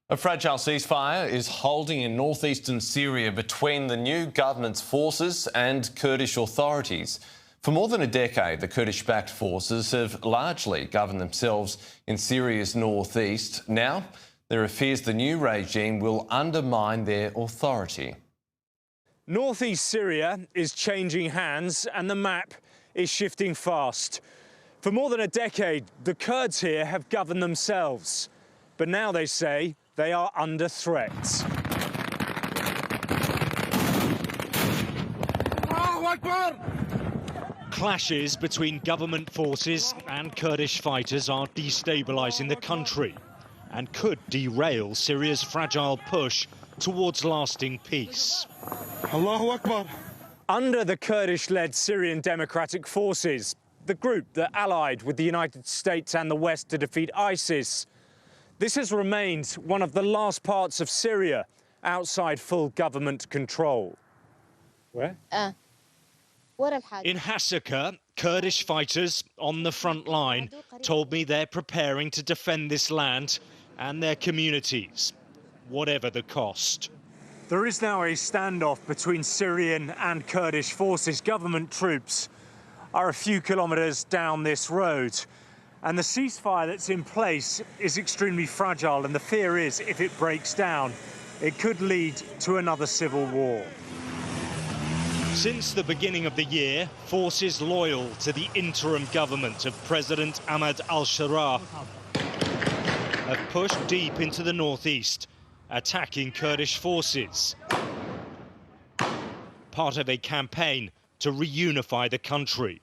A fragile ceasefire is holding in northeastern Syria between the new government's forces and Kurdish authorities. For more than a decade, the Kurdish-backed forces have largely governed themselves in Syria's northeast. Now, there are fears the new regime will undermine their authority. Northeast Syria is changing hands and the map is shifting fast. For more than a decade, the Kurds here have governed themselves. But now they say they are under threat. Clashes between government forces and Kurdish fighters are destabilising the country and could derail Syria's fragile push towards lasting peace. Allahu Akbar. Under the Kurdish-led Syrian Democratic Forces, the group that allied with the United States and the West to defeat ISIS, this has remained one of the last parts of Syria outside full government control. Where? In Hasaka, Kurdish fighters on the front line told me they're preparing to defend this land and their communities, whatever the cost. There is now a standoff between Syrian and Kurdish forces. Government troops are a few kilometres down this road. And the ceasefire that's in place is extremely fragile, and the fear is, if it breaks down, it could lead to another civil war. Since the beginning of the year, forces loyal to the interim government of President Ahmed al-Sharaa have pushed deep into the northeast, attacking Kurdish forces, part of a campaign to reunify the country.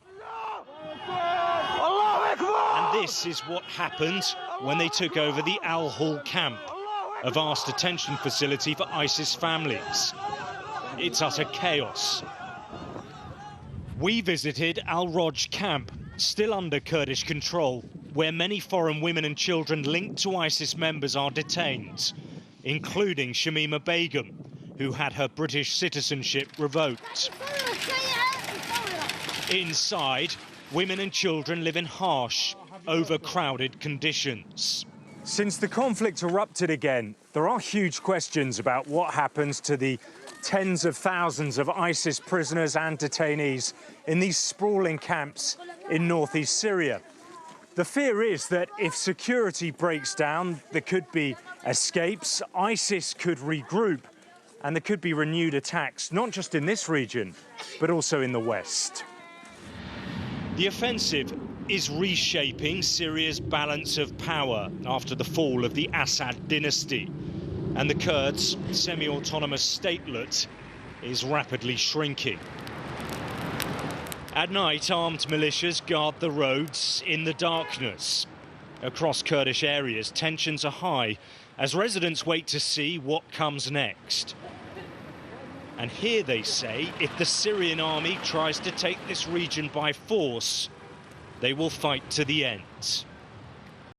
And this is what happened when they took over the Al-Hol camp, a vast detention facility for ISIS families. It's utter chaos. We visited Al-Roj camp, still under Kurdish control, where many foreign women and children linked to ISIS members are detained, including Shamima Begum, who had her British citizenship revoked. Inside, women and children live in harsh, overcrowded conditions. Since the conflict erupted again, there are huge questions about what happens to the tens of thousands of ISIS prisoners and detainees in these sprawling camps in northeast Syria. The fear is that if security breaks down, there could be escapes, ISIS could regroup, and there could be renewed attacks, not just in this region, but also in the west. The offensive is reshaping Syria's balance of power after the fall of the Assad dynasty. And the Kurds' semi-autonomous statelet is rapidly shrinking. At night, armed militias guard the roads in the darkness. Across Kurdish areas, tensions are high as residents wait to see what comes next. And here they say if the Syrian army tries to take this region by force, they will fight to the end.